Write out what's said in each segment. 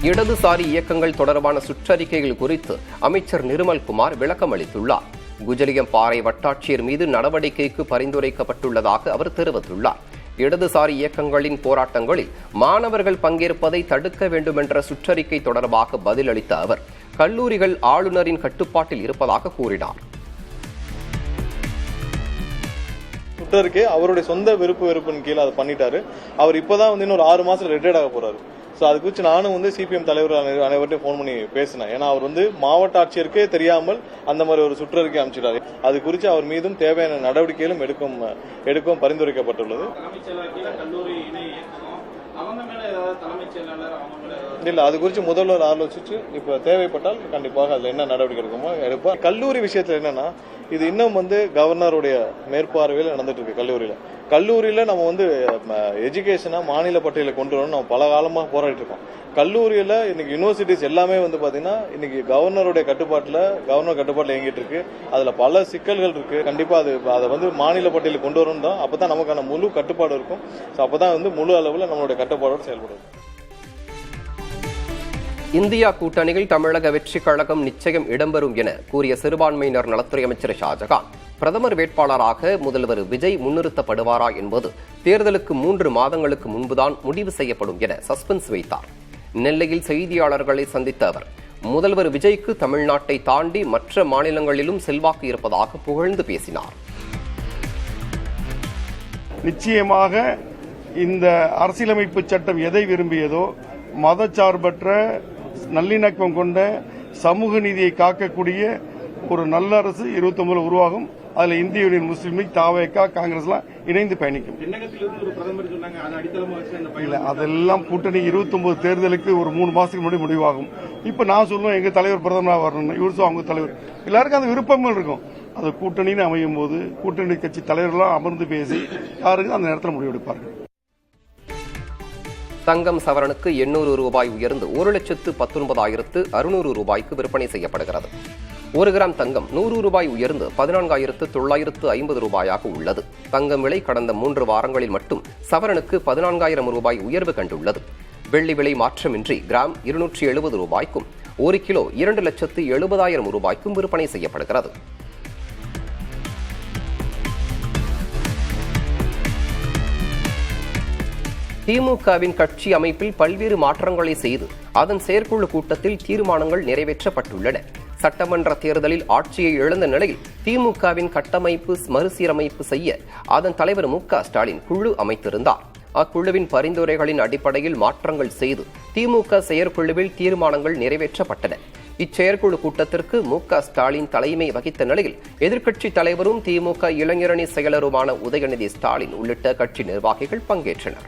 இடதுசாரி இயக்கங்கள் தொடர்பான சுற்றறிக்கைகள் குறித்து அமைச்சர் நிர்மல்குமார் விளக்கம் அளித்துள்ளார். குஜலியம்பாறை வட்டாட்சியர் மீது நடவடிக்கைக்கு பரிந்துரைக்கப்பட்டுள்ளதாக அவர் தெரிவித்துள்ளார். இடதுசாரி இயக்கங்களின் போராட்டங்களில் மாணவர்கள் பங்கேற்பதை தடுக்க வேண்டுமென்ற சுற்றறிக்கை தொடர்பாக பதிலளித்த அவர் கல்லூரிகள் ஆளுநரின் கட்டுப்பாட்டில் இருப்பதாக கூறினார். சுற்றறிக்கை அவருடைய சொந்த வெறுப்பின் கீழே அதை பண்ணிட்டாரு. அவர் இப்பதான் இன்னொரு 6 மாசம் ரிட்டையர்ட் ஆக போறாரு. ஸோ அது குறித்து நானும் சிபிஎம் தலைவர் அனைவர்கிட்டையும் ஃபோன் பண்ணி பேசினேன். ஏன்னா அவர் மாவட்ட ஆட்சியருக்கே தெரியாமல் அந்த மாதிரி ஒரு சுற்றறிக்கை அமைச்சிட்டாரு. அது குறித்து அவர் மீதும் தேவையான நடவடிக்கைகளும் எடுக்கவும் பரிந்துரைக்கப்பட்டுள்ளது. இல்ல, அது குறித்து முதல்வர் ஆலோசிச்சு இப்ப தேவைப்பட்டால் கண்டிப்பாக அதுல என்ன நடவடிக்கை எடுக்குமோ எடுப்பார். கல்லூரி விஷயத்துல என்னன்னா, இது இன்னும் கவர்னருடைய மேற்பார்வையில் நடந்துட்டு இருக்கு. கல்லூரியில நம்ம எஜுகேஷனை மாநில பட்டியலை கொண்டு வரணும். நம்ம பல காலமா போராடிட்டு இருக்கோம். கல்லூரியில இன்னைக்கு யூனிவர்சிட்டிஸ் எல்லாமே பாத்தீங்கன்னா இன்னைக்கு கவர்னர் கட்டுப்பாட்டுல இயங்கிட்டு இருக்கு. அதுல பல சிக்கல்கள் இருக்கு. கண்டிப்பா அதை மாநில பட்டியலுக்கு கொண்டு வரணும் தான். அப்பதான் நமக்கான முழு கட்டுப்பாடு இருக்கும். அப்பதான் முழு அளவுல நம்மளுடைய கட்டுப்பாடோடு செயல்படும். இந்தியா கூட்டணியில் தமிழக வெற்றிக் கழகம் நிச்சயம் இடம்பெறும் என கூறிய சிறுபான்மையினர் நலத்துறை அமைச்சர் ஷாஜகான், பிரதமர் வேட்பாளராக முதல்வர் விஜய் முன்னிறுத்தப்படுவாரா என்பது தேர்தலுக்கு 3 மாதங்களுக்கு முன்புதான் முடிவு செய்யப்படும் என சஸ்பென்ஸ் வைத்தார். நெல்லையில் செய்தியாளர்களை சந்தித்த அவர், முதல்வர் விஜய்க்கு தமிழ்நாட்டை தாண்டி மற்ற மாநிலங்களிலும் செல்வாக்கு இருப்பதாக புகழ்ந்து பேசினார். நிச்சயமாக இந்த அரசியலமைப்பு சட்டம் எதை விரும்பியதோ, மதச்சார்பற்ற நல்லிணக்கம் கொண்ட சமூக நீதியை காக்கக்கூடிய ஒரு நல்ல அரசு 29 உருவாகும். அதுல இந்திய யூனியன் முஸ்லீம் லீக், தாவேகா, காங்கிரஸ் எல்லாம் இணைந்து பயணிக்கும். இல்ல, அதெல்லாம் கூட்டணி 29 தேர்தலுக்கு ஒரு 3 மாசத்துக்கு முன்னாடி முடிவாகும். இப்ப நான் சொல்லுவேன் எங்க தலைவர் பிரதமராக வரணும், இவருக்கும் அவங்க தலைவர் எல்லாருக்கும் அந்த விருப்பங்கள் இருக்கும். அது கூட்டணின்னு அமையும் போது கூட்டணி கட்சி தலைவர்களாம் அமர்ந்து பேசி யாருக்கு அந்த நேரத்தில் முடிவெடுப்பார்கள். தங்கம் சவரனுக்கு 800 ரூபாய் உயர்ந்து 1,19,600 ரூபாய்க்கு விற்பனை செய்யப்படுகிறது. 1 கிராம் தங்கம் 100 ரூபாய் உயர்ந்து 14,950 ரூபாயாக உள்ளது. தங்கம் விலை கடந்த 3 வாரங்களில் மட்டும் சவரனுக்கு 14,000 ரூபாய் உயர்வு கண்டுள்ளது. வெள்ளி விலை மாற்றமின்றி கிராம் 270 ரூபாய்க்கும் 1 கிலோ 2,70,000 ரூபாய்க்கும் விற்பனை செய்யப்படுகிறது. திமுகவின் கட்சி அமைப்பில் பல்வேறு மாற்றங்களை செய்து அதன் செயற்குழு கூட்டத்தில் தீர்மானங்கள் நிறைவேற்றப்பட்டுள்ளன. சட்டமன்ற தேர்தலில் ஆட்சியை இழந்த நிலையில் திமுகவின் கட்டமைப்பு மறுசீரமைப்பு செய்ய அதன் தலைவர் மு.க.ஸ்டாலின் குழு அமைத்திருந்தார். அக்குழுவின் பரிந்துரைகளின் அடிப்படையில் மாற்றங்கள் செய்து திமுக செயற்குழுவில் தீர்மானங்கள் நிறைவேற்றப்பட்டன. இச்செயற்குழு கூட்டத்திற்கு மு.க.ஸ்டாலின் தலைமை வகித்த நிலையில் எதிர்க்கட்சித் தலைவரும் திமுக இளைஞரணி செயலருமான உதயநிதி ஸ்டாலின் உள்ளிட்ட கட்சி நிர்வாகிகள் பங்கேற்றனர்.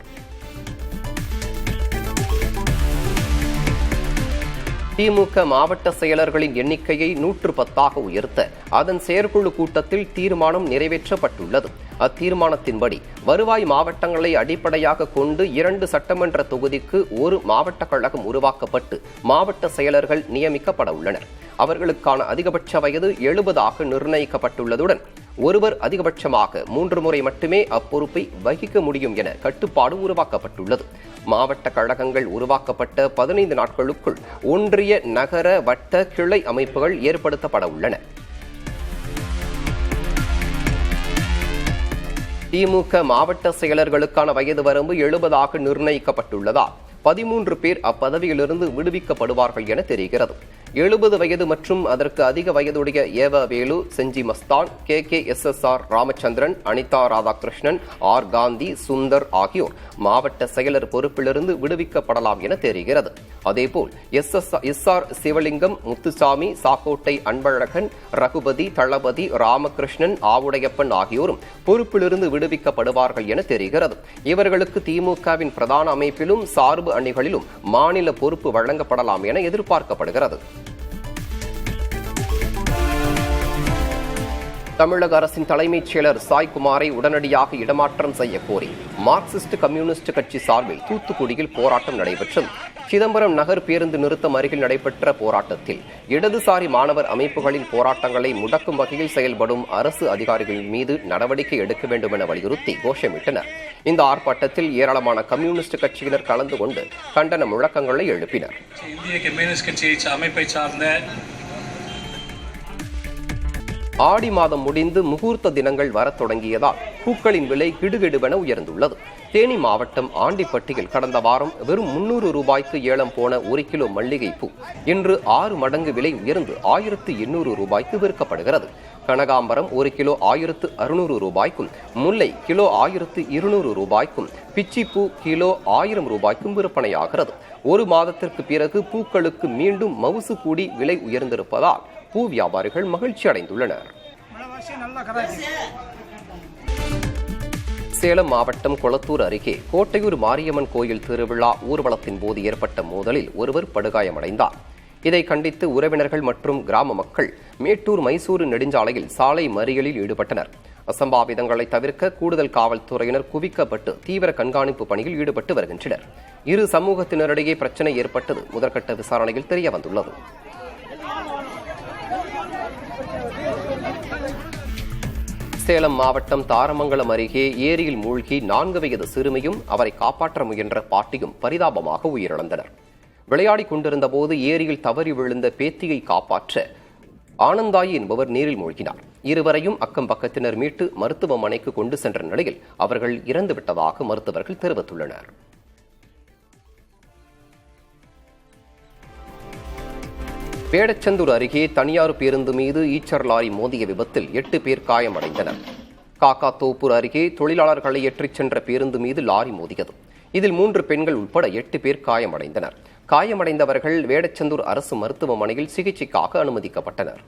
திமுக மாவட்ட செயலர்களின் எண்ணிக்கையை 110 உயர்த்த அதன் செயற்குழு கூட்டத்தில் தீர்மானம் நிறைவேற்றப்பட்டுள்ளது. அத்தீர்மானத்தின்படி வருவாய் மாவட்டங்களை அடிப்படையாக கொண்டு 2 சட்டமன்ற தொகுதிக்கு 1 மாவட்ட கழகம் உருவாக்கப்பட்டு மாவட்ட செயலர்கள் நியமிக்கப்பட உள்ளனர். அவர்களுக்கான அதிகபட்ச வயது 70 நிர்ணயிக்கப்பட்டுள்ளதுடன் ஒருவர் அதிகபட்சமாக 3 முறை மட்டுமே அப்பொறுப்பை வகிக்க முடியும் என கட்டுப்பாடு உருவாக்கப்பட்டுள்ளது. மாவட்ட கழகங்கள் உருவாக்கப்பட்ட 15 நாட்களுக்குள் ஒன்றிய, நகர, வட்ட, கிளை அமைப்புகள் ஏற்படுத்தப்பட உள்ளன. திமுக மாவட்ட செயலர்களுக்கான வயது வரம்பு 70 நிர்ணயிக்கப்பட்டுள்ளதால் 13 பேர் அப்பதவியிலிருந்து விடுவிக்கப்படுவார்கள் என தெரிகிறது. 70 வயது மற்றும் அதற்கு அதிக வயதுடைய ஏவ வேலு, செஞ்சி மஸ்தான், KKSSR ராமச்சந்திரன், அனிதா ராதாகிருஷ்ணன், ஆர் காந்தி, சுந்தர் ஆகியோர் மாவட்ட செயலர் பொறுப்பிலிருந்து விடுவிக்கப்படலாம் என தெரிகிறது. அதேபோல் SR சிவலிங்கம், முத்துசாமி, சாக்கோட்டை அன்பழகன், ரகுபதி, தளபதி, ராமகிருஷ்ணன், ஆவுடையப்பன் ஆகியோரும் பொறுப்பிலிருந்து விடுவிக்கப்படுவார்கள் என தெரிகிறது. இவர்களுக்கு திமுகவின் பிரதான அமைப்பிலும் சார்பு அணிகளிலும் மாநில பொறுப்பு வழங்கப்படலாம் என எதிர்பார்க்கப்படுகிறது. தமிழக அரசின் தலைமைச் செயலர் சாய்குமாரை உடனடியாக இடமாற்றம் செய்ய கோரி மார்க்சிஸ்ட் கம்யூனிஸ்ட் கட்சி சார்பில் தூத்துக்குடியில் போராட்டம் நடைபெற்றது. சிதம்பரம் நகர் பேருந்து நிறுத்தம் அருகில் நடைபெற்ற போராட்டத்தில் இடதுசாரி மாணவர் அமைப்புகளின் போராட்டங்களை முடக்கும் வகையில் செயல்படும் அரசு அதிகாரிகள் மீது நடவடிக்கை எடுக்க வேண்டும் என வலியுறுத்தி கோஷமிட்டனர். இந்த ஆர்ப்பாட்டத்தில் ஏராளமான கம்யூனிஸ்ட் கட்சியினர் கலந்து கொண்டு கண்டன முழக்கங்களை எழுப்பினர். இந்திய கம்யூனிஸ்ட் கட்சி அமைப்பை சார்ந்த ஆடி மாதம் முடிந்து முகூர்த்த தினங்கள் வரத் தொடங்கியதால் பூக்களின் விலை கிடுகிடுவென உயர்ந்துள்ளது. தேனி மாவட்டம் ஆண்டிப்பட்டியில் கடந்த வாரம் வெறும் 300 ரூபாய்க்கு ஏலம் போன 1 கிலோ மல்லிகை பூ இன்று 6 மடங்கு விலை உயர்ந்து 1800 ரூபாய்க்கு விற்கப்படுகிறது. கனகாம்பரம் 1 கிலோ 1600 ரூபாய்க்கும், முல்லை கிலோ 1200 ரூபாய்க்கும், பிச்சிப்பூ கிலோ 1000 ரூபாய்க்கும் விற்பனையாகிறது. ஒரு மாதத்திற்கு பிறகு பூக்களுக்கு மீண்டும் மவுசு கூடி விலை உயர்ந்திருப்பதால் பூ வியாபாரிகள் மகிழ்ச்சி அடைந்துள்ளனர். சேலம் மாவட்டம் கொளத்தூர் அருகே கோட்டையூர் மாரியம்மன் கோயில் திருவிழா ஊர்வலத்தின் போது ஏற்பட்ட மோதலில் ஒருவர் படுகாயமடைந்தார். இதை கண்டித்து உறவினர்கள் மற்றும் கிராம மக்கள் மேட்டூர் மைசூரு நெடுஞ்சாலையில் சாலை மறியலில் ஈடுபட்டனர். அசம்பாவிதங்களை தவிர்க்க கூடுதல் காவல்துறையினர் குவிக்கப்பட்டு தீவிர கண்காணிப்பு பணியில் ஈடுபட்டு வருகின்றனர். இரு சமூகத்தினரிடையே பிரச்சினை ஏற்பட்டது முதற்கட்ட விசாரணையில் தெரியவந்துள்ளது. சேலம் மாவட்டம் தாரமங்கலம் அருகே ஏரியில் மூழ்கி 4 வயது சிறுமியும் அவரை காப்பாற்ற முயன்ற பாட்டியும் பரிதாபமாக உயிரிழந்தனர். விளையாடிக் கொண்டிருந்த போது ஏரியில் தவறி விழுந்த பேத்தியை காப்பாற்ற ஆனந்தாயி என்பவர் நீரில் மூழ்கினார். இருவரையும் அக்கம் பக்கத்தினர் மீட்டு மருத்துவமனைக்கு கொண்டு சென்ற நிலையில் அவர்கள் இறந்துவிட்டதாக மருத்துவர்கள் தெரிவித்துள்ளனர். வேடச்சந்தூர் அருகே தனியார் பேருந்து மீது ஈச்சர் லாரி மோதிய விபத்தில் 8 பேர் காயமடைந்தனர். காக்காத்தோப்பூர் அருகே தொழிலாளர்களை ஏற்றிச் சென்ற பேருந்து மீது லாரி மோதியது. இதில் 3 பெண்கள் உட்பட 8 பேர் காயமடைந்தனர். காயமடைந்தவர்கள் வேடச்சந்தூர் அரசு மருத்துவமனையில் சிகிச்சைக்காக அனுமதிக்கப்பட்டனர்.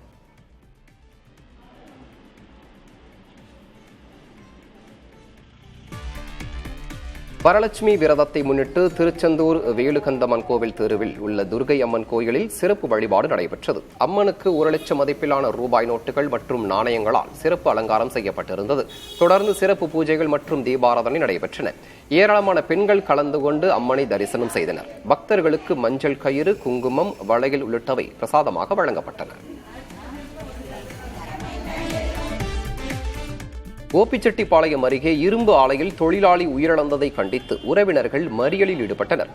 வரலட்சுமி விரதத்தை முன்னிட்டு திருச்செந்தூர் வேலுகந்தம்மன் கோவில் தெருவில் உள்ள துர்கை அம்மன் கோயிலில் சிறப்பு வழிபாடு நடைபெற்றது. அம்மனுக்கு 1 லட்சம் மதிப்பிலான ரூபாய் நோட்டுகள் மற்றும் நாணயங்களால் சிறப்பு அலங்காரம் செய்யப்பட்டிருந்தது. தொடர்ந்து சிறப்பு பூஜைகள் மற்றும் தீபாராதனை நடைபெற்றன. ஏராளமான பெண்கள் கலந்து கொண்டு அம்மனை தரிசனம் செய்தனர். பக்தர்களுக்கு மஞ்சள் கயிறு, குங்குமம், வளையல் உள்ளிட்டவை பிரசாதமாக வழங்கப்பட்டன. கோபிச்செட்டிப்பாளையம் அருகே இரும்பு ஆலையில் தொழிலாளி உயிரிழந்ததை கண்டித்து உறவினர்கள் மறியலில் ஈடுபட்டனர்.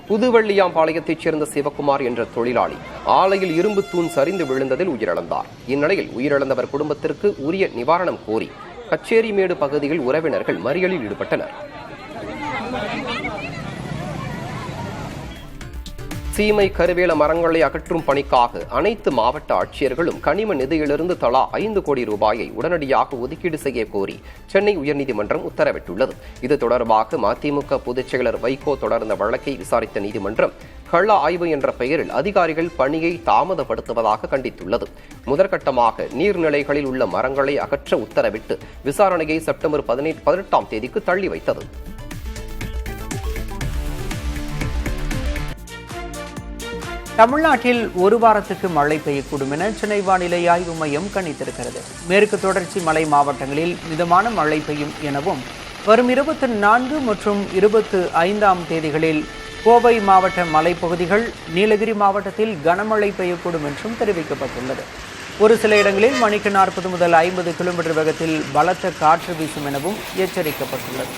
புதுவள்ளியாம்பாளையத்தைச் சேர்ந்த சிவகுமார் என்ற தொழிலாளி ஆலையில் இரும்பு தூண் சரிந்து விழுந்ததில் உயிரிழந்தார். இந்நிலையில் உயிரிழந்தவர் குடும்பத்திற்கு உரிய நிவாரணம் கோரி கச்சேரிமேடு பகுதியில் உறவினர்கள் மறியலில் ஈடுபட்டனர். சீமை கருவேல மரங்களை அகற்றும் பணிக்காக அனைத்து மாவட்ட ஆட்சியர்களும் கனிம நிதியிலிருந்து தலா 5 கோடி ரூபாயை உடனடியாக ஒதுக்கீடு செய்ய கோரி சென்னை உயர்நீதிமன்றம் உத்தரவிட்டுள்ளது. இது தொடர்பாக மதிமுக பொதுச் செயலர் வைகோ தொடர்ந்த வழக்கை விசாரித்த நீதிமன்றம் கள ஆய்வு என்ற பெயரில் அதிகாரிகள் பணியை தாமதப்படுத்துவதாக கண்டித்துள்ளது. முதற்கட்டமாக நீர்நிலைகளில் உள்ள மரங்களை அகற்ற உத்தரவிட்டு விசாரணையை செப்டம்பர் 18ஆம் தேதிக்கு தள்ளி வைத்தது. தமிழ்நாட்டில் ஒரு வாரத்துக்கு மழை பெய்யக்கூடும் என சென்னை வானிலை ஆய்வு மையம் கணித்திருக்கிறது. மேற்கு தொடர்ச்சி மலை மாவட்டங்களில் மிதமான மழை பெய்யும் எனவும் வரும் 24 மற்றும் 25ஆம் தேதிகளில் கோவை மாவட்ட மலைப்பகுதிகள், நீலகிரி மாவட்டத்தில் கனமழை பெய்யக்கூடும் என்றும் தெரிவிக்கப்பட்டுள்ளது. ஒரு சில இடங்களில் மணிக்கு 40 முதல் 50 கிலோமீட்டர் வேகத்தில் பலத்த காற்று வீசும் எனவும் எச்சரிக்கப்பட்டுள்ளது.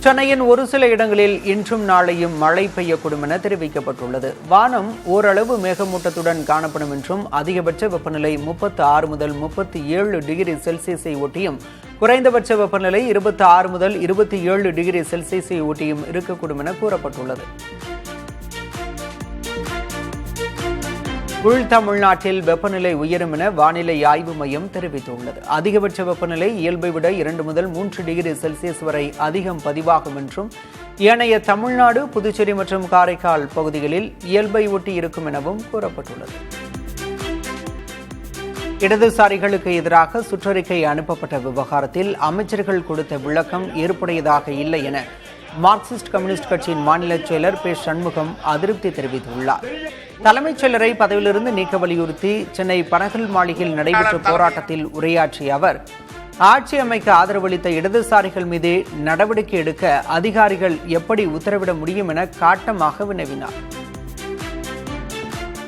சென்னையின் ஒரு சில இடங்களில் இன்றும் நாளையும் மழை பெய்யக்கூடும் என தெரிவிக்கப்பட்டுள்ளது. வானம் ஓரளவு மேகமூட்டத்துடன் காணப்படும் என்றும் அதிகபட்ச வெப்பநிலை 36 முதல் 37 டிகிரி செல்சியஸை ஒட்டியும் குறைந்தபட்ச வெப்பநிலை 26 முதல் 27 டிகிரி செல்சியஸை ஒட்டியும் இருக்கக்கூடும் என கூறப்பட்டுள்ளது. உள் தமிழ்நாட்டில் வெப்பநிலை உயரும் என வானிலை ஆய்வு மையம் தெரிவித்துள்ளது. அதிகபட்ச வெப்பநிலை இயல்பை விட 2 முதல் 3 டிகிரி செல்சியஸ் வரை அதிகம் பதிவாகும் என்றும் ஏனைய தமிழ்நாடு, புதுச்சேரி மற்றும் காரைக்கால் பகுதிகளில் இயல்பை ஒட்டி இருக்கும் எனவும் கூறப்பட்டுள்ளது. இடதுசாரிகளுக்கு எதிராக சுற்றறிக்கை அனுப்பப்பட்ட விவகாரத்தில் அமைச்சர்கள் கொடுத்த விளக்கம் ஏற்புடையதாக இல்லை என மார்க்சிஸ்ட் கம்யூனிஸ்ட் கட்சியின் மாநில செயலர் பே சண்முகம் அதிருப்தி தெரிவித்துள்ளார். தலைமைச் செயலரை பதவியிலிருந்து நீக்க வலியுறுத்தி சென்னை பனகல் மாளிகையில் நடைபெற்ற போராட்டத்தில் உரையாற்றிய அவர், ஆட்சி அமைக்க ஆதரவளித்த இடதுசாரிகள் மீது நடவடிக்கை எடுக்க அதிகாரிகள் எப்படி உத்தரவிட முடியும் என காட்டமாக வினவினார்.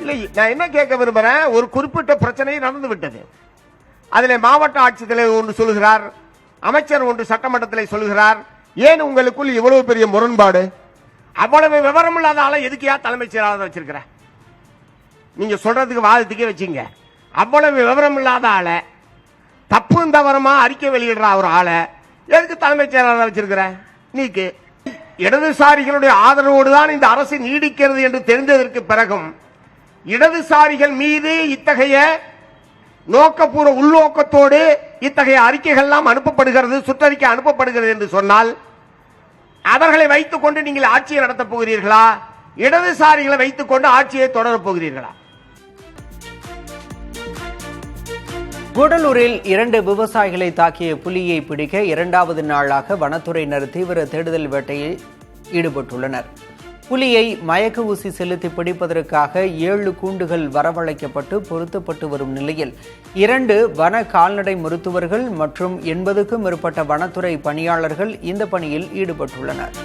இல்லை, நான் என்ன கேட்க விரும்புறேன், ஒரு குறிப்பிட்ட பிரச்சனை நடந்து விட்டது. அதில் மாவட்ட ஆட்சித்தலைவர் ஒன்று சொல்லுகிறார், அமைச்சர் ஒன்று சட்டமன்றத்தில் சொல்லுகிறார். ஏன் உங்களுக்குள் இவ்வளவு பெரிய முரண்பாடு? அவ்வளவு விவரம் இல்லாத ஆளை எதுக்கியா தலைமைச் செயலாளர் வச்சிருக்கிற? நீங்க சொல்றதுக்கு வாதத்துக்கே வச்சீங்க. அவ்வளவு விவரம் இல்லாத ஆளை, தப்பு தவறமா அறிக்கை வெளியிடுற ஒரு ஆளை எதுக்கு தலைமைச் செயலாளர் வச்சிருக்கிற? நீக்கு இடதுசாரிகளுடைய ஆதரவோடு தான் இந்த அரசு நீடிக்கிறது என்று தெரிந்ததற்கு பிறகும் இடதுசாரிகள் மீது இத்தகைய நோக்கப்பூர்வ உள்நோக்கத்தோடு இத்தகைய அறிக்கைகள் எல்லாம் அனுப்பப்படுகிறது, சுற்றறிக்கை அனுப்பப்படுகிறது என்று சொன்னால் அவர்களை வைத்துக் கொண்டு நீங்கள் ஆட்சியை நடத்தப் போகிறீர்களா? இடதுசாரிகளை வைத்துக் கொண்டு ஆட்சியை தொடரப் போகிறீர்களா? கூடலூரில் 2 விவசாயிகளை தாக்கிய புலியை பிடிக்க 2வது நாளாக வனத்துறையினர் தீவிர தேடுதல் வேட்டையில் ஈடுபட்டுள்ளனர். புலியை மயக்க ஊசி செலுத்தி பிடிப்பதற்காக 7 கூண்டுகள் வரவழைக்கப்பட்டு பொருத்தப்பட்டு வரும் நிலையில் 2 வன கால்நடை மருத்துவர்கள் மற்றும் 80க்கும் மேற்பட்ட வனத்துறை பணியாளர்கள் இந்த பணியில் ஈடுபட்டுள்ளனர்.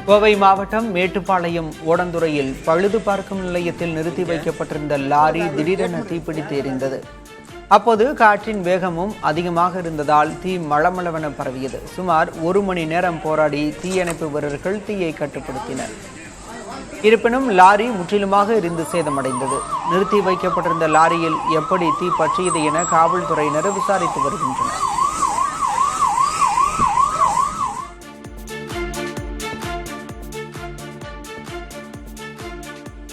கோவை மாவட்டம் மேட்டுப்பாளையம் ஓடந்துறையில் பழுது பார்க்கும் நிலையத்தில் நிறுத்தி வைக்கப்பட்டிருந்த லாரி திடீரென தீப்பிடித்து எரிந்தது. அப்போது காற்றின் வேகமும் அதிகமாக இருந்ததால் தீ மளமளவென பரவியது. சுமார் 1 மணி நேரம் போராடி தீயணைப்பு வீரர்கள் தீயை கட்டுப்படுத்தினர். இருப்பினும் லாரி முற்றிலுமாக எரிந்து சேதமடைந்தது. நிறுத்தி வைக்கப்பட்டிருந்த லாரியில் எப்படி தீ பற்றியது என காவல்துறையினர் விசாரித்து வருகின்றனர்.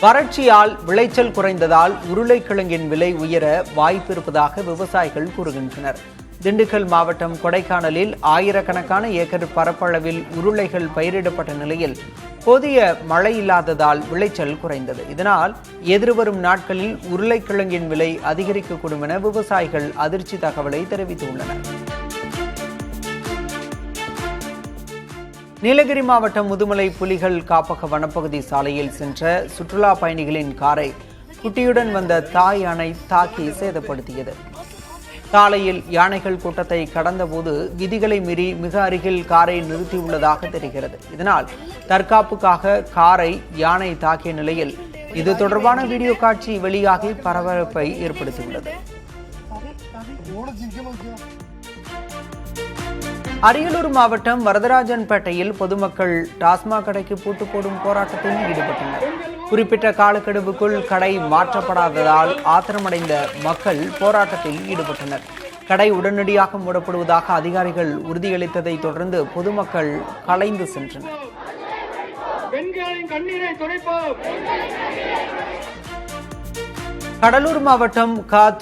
வறட்சியால் விளைச்சல் குறைந்ததால் உருளைக்கிழங்கின் விலை உயர வாய்ப்பு இருப்பதாக விவசாயிகள் கூறுகின்றனர். திண்டுக்கல் மாவட்டம் கொடைக்கானலில் ஆயிரக்கணக்கான ஏக்கர் பரப்பளவில் உருளைகள் பயிரிடப்பட்ட நிலையில் போதிய மழை இல்லாததால் விளைச்சல் குறைந்தது. இதனால் எதிர்வரும் நாட்களில் உருளைக்கிழங்கின் விலை அதிகரிக்கக்கூடும் என விவசாயிகள் அதிர்ச்சி தகவலை தெரிவித்துள்ளனர். நீலகிரி மாவட்டம் முதுமலை புலிகள் காப்பக வனப்பகுதி சாலையில் சென்ற சுற்றுலா பயணிகளின் காரை குட்டியுடன் வந்த தாய் யானை தாக்கி சேதப்படுத்தியது. சாலையில் யானைகள் கூட்டத்தை கடந்தபோது விதிகளை மீறி மிக அருகில் காரை நிறுத்தியுள்ளதாக தெரிகிறது. இதனால் தற்காப்புக்காக காரை யானை தாக்கிய நிலையில் இது தொடர்பான வீடியோ காட்சி வெளியாகி பரபரப்பை ஏற்படுத்தியுள்ளது. அரியலூர் மாவட்டம் வரதராஜன்பேட்டையில் பொதுமக்கள் டாஸ்மாக் கடைக்கு பூட்டு போடும் போராட்டத்தில் ஈடுபட்டனர். குறிப்பிட்ட காலக்கெடுவுக்குள் கடை மாற்றப்படாததால் ஆத்திரமடைந்த மக்கள் போராட்டத்தில் ஈடுபட்டனர். கடை உடனடியாக மூடப்படுவதாக அதிகாரிகள் உறுதியளித்ததை தொடர்ந்து பொதுமக்கள் கலைந்து சென்றனர். கடலூர் மாவட்டம்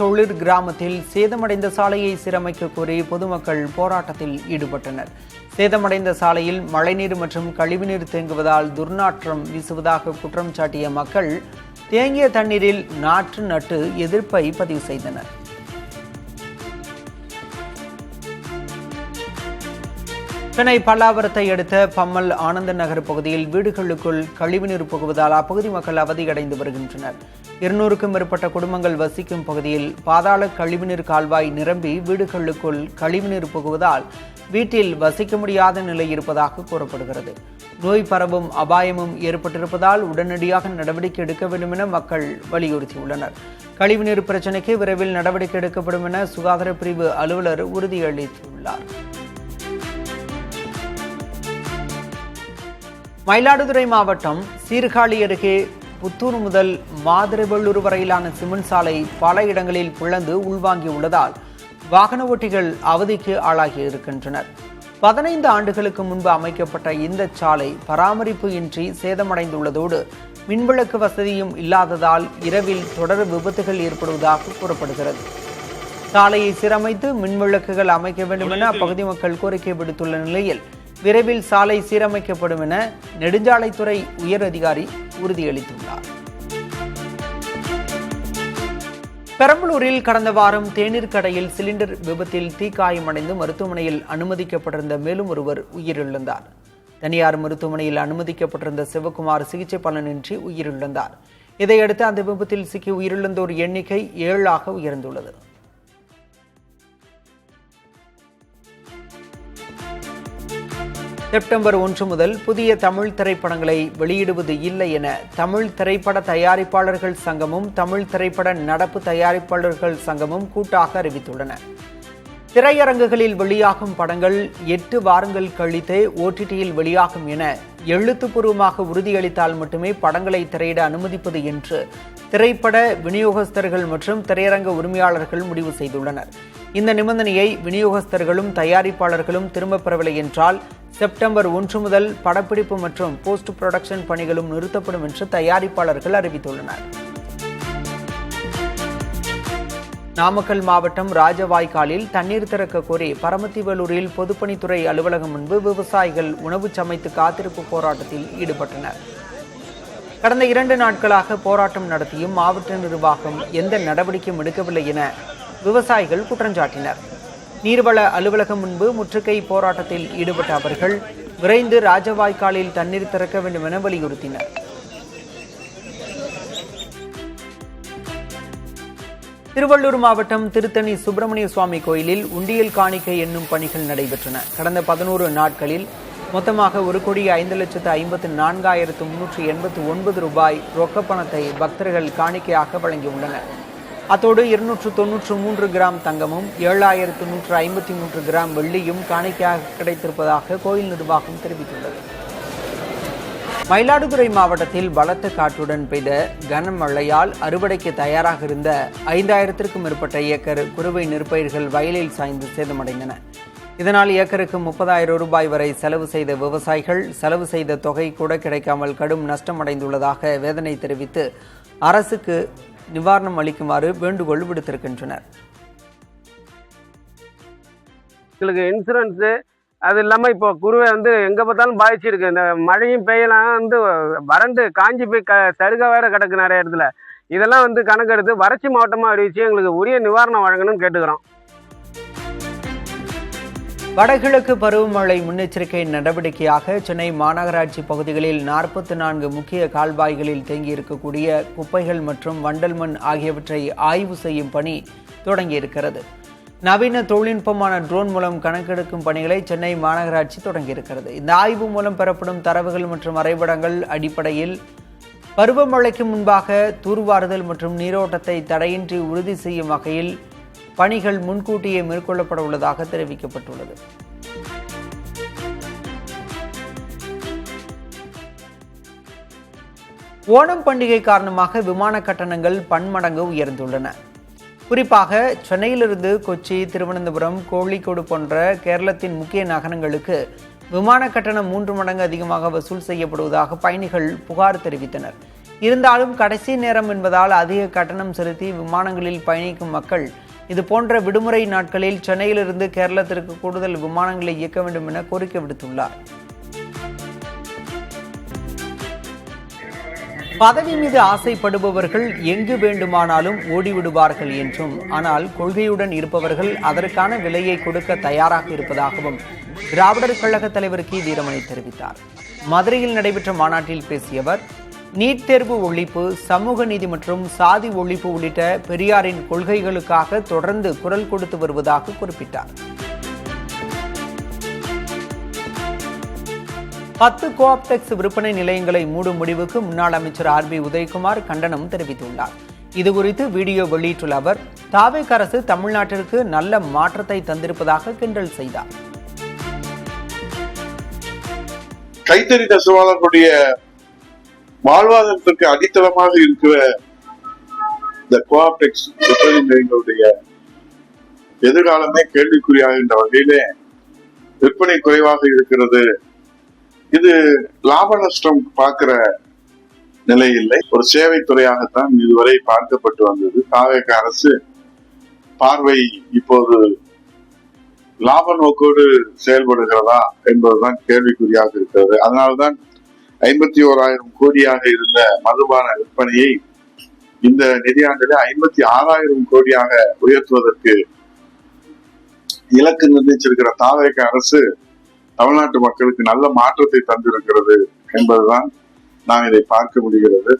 தொழிற் கிராமத்தில் சேதமடைந்த சாலையை சீரமைக்க கோரி பொதுமக்கள் போராட்டத்தில் ஈடுபட்டனர். சேதமடைந்த சாலையில் மழைநீர் மற்றும் கழிவுநீர் தேங்குவதால் துர்நாற்றம் வீசுவதாக குற்றம் சாட்டிய மக்கள் தேங்கிய தண்ணீரில் நாற்று நட்டு எதிர்ப்பை பதிவு செய்தனர். சென்னை பல்லாவரத்தை அடுத்த பம்மல் ஆனந்த நகர் பகுதியில் வீடுகளுக்குள் கழிவுநீர் புகுவதால் அப்பகுதி மக்கள் அவதியடைந்து வருகின்றனர். 200க்கும் மேற்பட்ட குடும்பங்கள் வசிக்கும் பகுதியில் பாதாள கழிவுநீர் கால்வாய் நிரம்பி வீடுகளுக்குள் கழிவுநீர் புகுவதால் வீட்டில் வசிக்க முடியாத நிலை இருப்பதாக கூறப்படுகிறது. நோய் பரவும் அபாயமும் ஏற்பட்டிருப்பதால் உடனடியாக நடவடிக்கை எடுக்க வேண்டும் என மக்கள் வலியுறுத்தியுள்ளனர். கழிவுநீர் பிரச்சினைக்கு விரைவில் நடவடிக்கை எடுக்கப்படும் என சுகாதார பிரிவு அலுவலர் உறுதியளித்துள்ளார். மயிலாடுதுறை மாவட்டம் சீர்காழி அருகே புத்தூர் முதல் மாதுரைவெள்ளூர் வரையிலான சிமெண்ட் சாலை பல இடங்களில் பிளந்து உள்வாங்கியுள்ளதால் வாகன ஓட்டிகள் அவதிக்கு ஆளாகி இருக்கின்றனர். 15 ஆண்டுகளுக்கு முன்பு அமைக்கப்பட்ட இந்த சாலை பராமரிப்பு இன்றி சேதமடைந்துள்ளதோடு மின்விளக்கு வசதியும் இல்லாததால் இரவில் தொடர் விபத்துகள் ஏற்படுவதாக கூறப்படுகிறது. சாலையை சீரமைத்து மின்விளக்குகள் அமைக்க வேண்டும் என அப்பகுதி மக்கள் கோரிக்கை விடுத்துள்ள நிலையில் விரைவில் சாலை சீரமைக்கப்படும் என நெடுஞ்சாலைத்துறை உயர் அதிகாரி உறுதியளித்துள்ளார். பெரம்பலூரில் கடந்த வாரம் தேநீர் கடையில் சிலிண்டர் விபத்தில் தீக்காயமடைந்து மருத்துவமனையில் அனுமதிக்கப்பட்டிருந்த மேலும் ஒருவர் உயிரிழந்தார். தனியார் மருத்துவமனையில் அனுமதிக்கப்பட்டிருந்த சிவகுமார் சிகிச்சை பலனின்றி உயிரிழந்தார். இதையடுத்து அந்த விபத்தில் சிக்கி உயிரிழந்தோர் எண்ணிக்கை 7ஆக உயர்ந்துள்ளது. செப்டம்பர் 1 முதல் புதிய தமிழ் திரைப்படங்களை வெளியிடுவது இல்லை என தமிழ் திரைப்பட தயாரிப்பாளர்கள் சங்கமும் தமிழ் திரைப்பட நடப்பு தயாரிப்பாளர்கள் சங்கமும் கூட்டாக அறிவித்துள்ளன. திரையரங்குகளில் வெளியாகும் படங்கள் 8 வாரங்கள் கழித்தே OTTயில் வெளியாகும் என எழுத்துப்பூர்வமாக உறுதியளித்தால் மட்டுமே படங்களை திரையிட அனுமதிப்பது என்று திரைப்பட விநியோகஸ்தர்கள் மற்றும் திரையரங்க உரிமையாளர்கள் முடிவு செய்துள்ளனர். இந்த நிபந்தனையை விநியோகஸ்தர்களும் தயாரிப்பாளர்களும் திரும்பப் பெறவில்லை என்றால் செப்டம்பர் 1 முதல் படப்பிடிப்பு மற்றும் போஸ்ட் புரொடக்ஷன் பணிகளும் நிறுத்தப்படும் என்று தயாரிப்பாளர்கள் அறிவித்துள்ளனர். நாமக்கல் மாவட்டம் ராஜவாய்க்காலில் தண்ணீர் திறக்க கோரி பரமத்திவேலூரில் பொதுப்பணித்துறை அலுவலகம் முன்பு விவசாயிகள் உணவு சமைத்து காத்திருப்பு போராட்டத்தில் ஈடுபட்டனர். கடந்த 2 நாட்களாக போராட்டம் நடத்தியும் மாவட்ட நிர்வாகம் எந்த நடவடிக்கையும் எடுக்கவில்லை என விவசாயிகள் குற்றஞ்சாட்டினர். நீர்வள அலுவலகம் முன்பு முற்றுகை போராட்டத்தில் ஈடுபட்ட அவர்கள் விரைந்து ராஜவாய்க்காலில் தண்ணீர் திறக்க வேண்டும் என வலியுறுத்தினர். திருவள்ளூர் மாவட்டம் திருத்தணி சுப்பிரமணிய சுவாமி கோயிலில் உண்டியல் காணிக்கை என்னும் பணிகள் நடைபெற்றன. கடந்த 11 நாட்களில் மொத்தமாக 1,54,389 ரூபாய் ரொக்க பணத்தை பக்தர்கள் காணிக்கையாக வழங்கியுள்ளனர். அத்தோடு 293 கிராம் தங்கமும் 7,153 கிராம் வெள்ளியும் காணிக்கையாக கிடைத்திருப்பதாக கோயில் நிர்வாகம் தெரிவித்துள்ளது. மயிலாடுதுறை மாவட்டத்தில் பலத்த காற்றுடன் பெய்த கனமழையால் அறுவடைக்கு தயாராக இருந்த 5,000க்கும் மேற்பட்ட ஏக்கர் குறுவை நெற்பயிர்கள் வயலில் சாய்ந்து சேதமடைந்தன. இதனால் ஏக்கருக்கு 30,000 ரூபாய் வரை செலவு செய்த விவசாயிகள் செலவு செய்த தொகை கூட கிடைக்காமல் கடும் நஷ்டமடைந்துள்ளதாக வேதனை தெரிவித்து அரசுக்கு நிவாரணம் அளிக்குமாறு வேண்டுகோள் விடுத்திருக்கின்றனர். இன்சூரன்ஸு அது இல்லாமல் இப்போ குருவை எங்கே பார்த்தாலும் பாதிச்சிருக்கு. இந்த மழையும் பெய்யலாம் வறண்டு காஞ்சி போய் சருக வேற கிடக்கு நிறைய இடத்துல. இதெல்லாம் கணக்கெடுத்து வறட்சி மாவட்டமாக அறிவிச்சு எங்களுக்கு உரிய நிவாரணம் வழங்கணும்னு கேட்டுக்கிறோம். வடகிழக்கு பருவமழை முன்னெச்சரிக்கை நடவடிக்கையாக சென்னை மாநகராட்சி பகுதிகளில் 44 முக்கிய கால்வாய்களில் தேங்கியிருக்கக்கூடிய குப்பைகள் மற்றும் வண்டல் மண் ஆகியவற்றை ஆய்வு செய்யும் பணி தொடங்கியிருக்கிறது. நவீன தொழில்நுட்பமான ட்ரோன் மூலம் கணக்கெடுக்கும் பணிகளை சென்னை மாநகராட்சி தொடங்கியிருக்கிறது. இந்த ஆய்வு மூலம் பெறப்படும் தரவுகள் மற்றும் வரைபடங்கள் அடிப்படையில் பருவமழைக்கு முன்பாக தூர்வாறுதல் மற்றும் நீரோட்டத்தை தடையின்றி உறுதி செய்யும் வகையில் பணிகள் முன்கூட்டியே மேற்கொள்ளப்பட உள்ளதாக தெரிவிக்கப்பட்டுள்ளது. ஓணம் பண்டிகை காரணமாக விமான கட்டணங்கள் பன்மடங்கு உயர்ந்துள்ளன. குறிப்பாக சென்னையிலிருந்து கொச்சி, திருவனந்தபுரம், கோழிக்கோடு போன்ற கேரளத்தின் முக்கிய நகரங்களுக்கு விமான கட்டணம் 3 மடங்கு அதிகமாக வசூல் செய்யப்படுவதாக பயணிகள் புகார் தெரிவித்தனர். இருந்தாலும் கடைசி நேரம் என்பதால் அதிக கட்டணம் செலுத்தி விமானங்களில் பயணிக்கும் மக்கள் இதுபோன்ற விடுமுறை நாட்களில் சென்னையிலிருந்து கேரளத்திற்கு கூடுதல் விமானங்களை இயக்க வேண்டும் என கோரிக்கை விடுத்துள்ளார். பதவி மீது ஆசைப்படுபவர்கள் எங்கு வேண்டுமானாலும் ஓடிவிடுவார்கள் என்றும், ஆனால் கொள்கையுடன் இருப்பவர்கள் அதற்கான விலையை கொடுக்க தயாராக இருப்பதாகவும் திராவிடர் கழக தலைவர் கி வீரமணி தெரிவித்தார். மதுரையில் நடைபெற்ற மாநாட்டில் பேசிய அவர், நீட் தேர்வு ஒழிப்பு, சமூக நீதி மற்றும் சாதி ஒழிப்பு உள்ளிட்ட பெரியாரின் கொள்கைகளுக்காக தொடர்ந்து குரல் கொடுத்து வருவதாக குறிப்பிட்டார். 10 கோஆப்டெக்ஸ் விற்பனை நிலையங்களை மூடும் முடிவுக்கு முன்னாள் அமைச்சர் RB உதயகுமார் கண்டனம் தெரிவித்துள்ளார். இதுகுறித்து வீடியோ வெளியிட்டுள்ள அவர், தாவேக அரசு தமிழ்நாட்டிற்கு நல்ல மாற்றத்தை தந்திருப்பதாக கிண்டல் செய்தார். கைத்தறி நெசவாளர்களுடைய வாழ்வாதாரத்திற்கு அடித்தளமாக இருக்கிற இந்த கோஆப்டெக்ஸ் விற்பனை நிலையங்களுடைய எதிர்காலமே கேள்விக்குறியாகின்ற வகையிலே விற்பனை குறைவாக இருக்கிறது. இது லாப நஷ்டம் பார்க்கிற நிலை இல்லை, ஒரு சேவை துறையாகத்தான் இதுவரை பார்க்கப்பட்டு வந்தது. தாவேக அரசு பார்வை இப்போது லாப நோக்கோடு செயல்படுகிறதா என்பதுதான் கேள்விக்குறியாக இருக்கிறது. அதனால்தான் 51,000 கோடியாக இருந்த மதுபான விற்பனையை இந்த நிதியாண்டிலே 56,000 கோடியாக உயர்த்துவதற்கு இலக்கு நிர்ணயிச்சிருக்கிற தாவேக அரசு தமிழ்நாட்டு மக்களுக்கு நல்ல மாற்றத்தை தந்திருக்கிறது என்பதுதான் நாம் இதை பார்க்க முடிகிறது.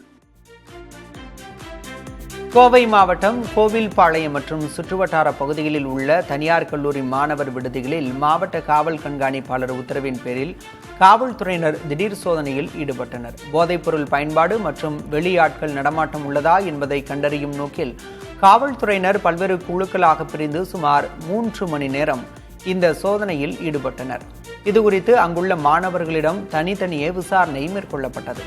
கோவை மாவட்டம் கோவில்பாளையம் மற்றும் சுற்றுவட்டார பகுதிகளில் உள்ள தனியார் கல்லூரி மாணவர் விடுதிகளில் மாவட்ட காவல் கண்காணிப்பாளர் உத்தரவின் பேரில் காவல்துறையினர் திடீர் சோதனையில் ஈடுபட்டனர். போதைப்பொருள் பயன்பாடு மற்றும் வெளியாட்கள் நடமாட்டம் உள்ளதா என்பதை கண்டறியும் நோக்கில் காவல்துறையினர் பல்வேறு குழுக்களாக பிரிந்து சுமார் 3 மணி நேரம் இந்த சோதனையில் ஈடுபட்டனர். இதுகுறித்து அங்குள்ள மாணவர்களிடம் தனித்தனியே விசாரணை மேற்கொள்ளப்பட்டது.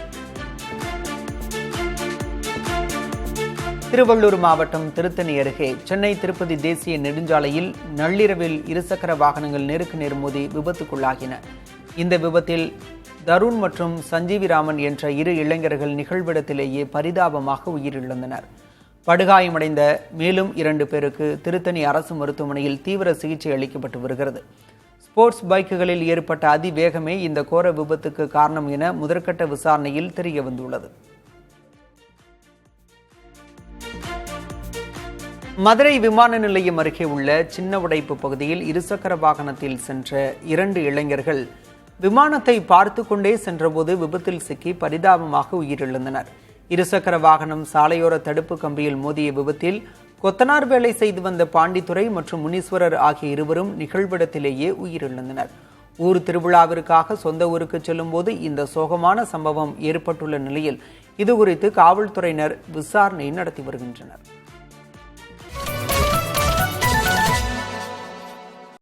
திருவள்ளூர் மாவட்டம் திருத்தணி அருகே சென்னை திருப்பதி தேசிய நெடுஞ்சாலையில் நள்ளிரவில் இருசக்கர வாகனங்கள் நேருக்கு நேர் மோதி விபத்துக்குள்ளாகின. இந்த விபத்தில் தருண் மற்றும் சஞ்சீவிராமன் என்ற 2 இளைஞர்கள் நிகழ்விடத்திலேயே பரிதாபமாக உயிரிழந்தனர். படுகாயமடைந்த மேலும் 2 பேருக்கு திருத்தணி அரசு மருத்துவமனையில் தீவிர சிகிச்சை அளிக்கப்பட்டு வருகிறது. ஸ்போர்ட்ஸ் பைக்குகளில் ஏற்பட்ட அதிவேகமே இந்த கோர விபத்துக்கு காரணம் என முதற்கட்ட விசாரணையில் தெரிய வந்துள்ளது. மதுரை விமான நிலையம் அருகே உள்ள சின்ன உடைப்பு பகுதியில் இருசக்கர வாகனத்தில் சென்ற 2 இளைஞர்கள் விமானத்தை பார்த்து கொண்டே சென்றபோது விபத்தில் சிக்கி பரிதாபமாக உயிரிழந்தனர். இருசக்கர வாகனம் சாலையோர தடுப்பு கம்பியில் மோதிய விபத்தில் கொத்தனார் வேலை செய்து வந்த பாண்டித்துரை மற்றும் முனீஸ்வரர் ஆகிய இருவரும் நிகழ்விடத்திலேயே உயிரிழந்தனர். ஊர் திருவிழாவிற்காக சொந்த ஊருக்கு செல்லும் போது இந்த சோகமான சம்பவம் ஏற்பட்டுள்ள நிலையில் இதுகுறித்து காவல்துறையினர் விசாரணை நடத்தி வருகின்றனர்.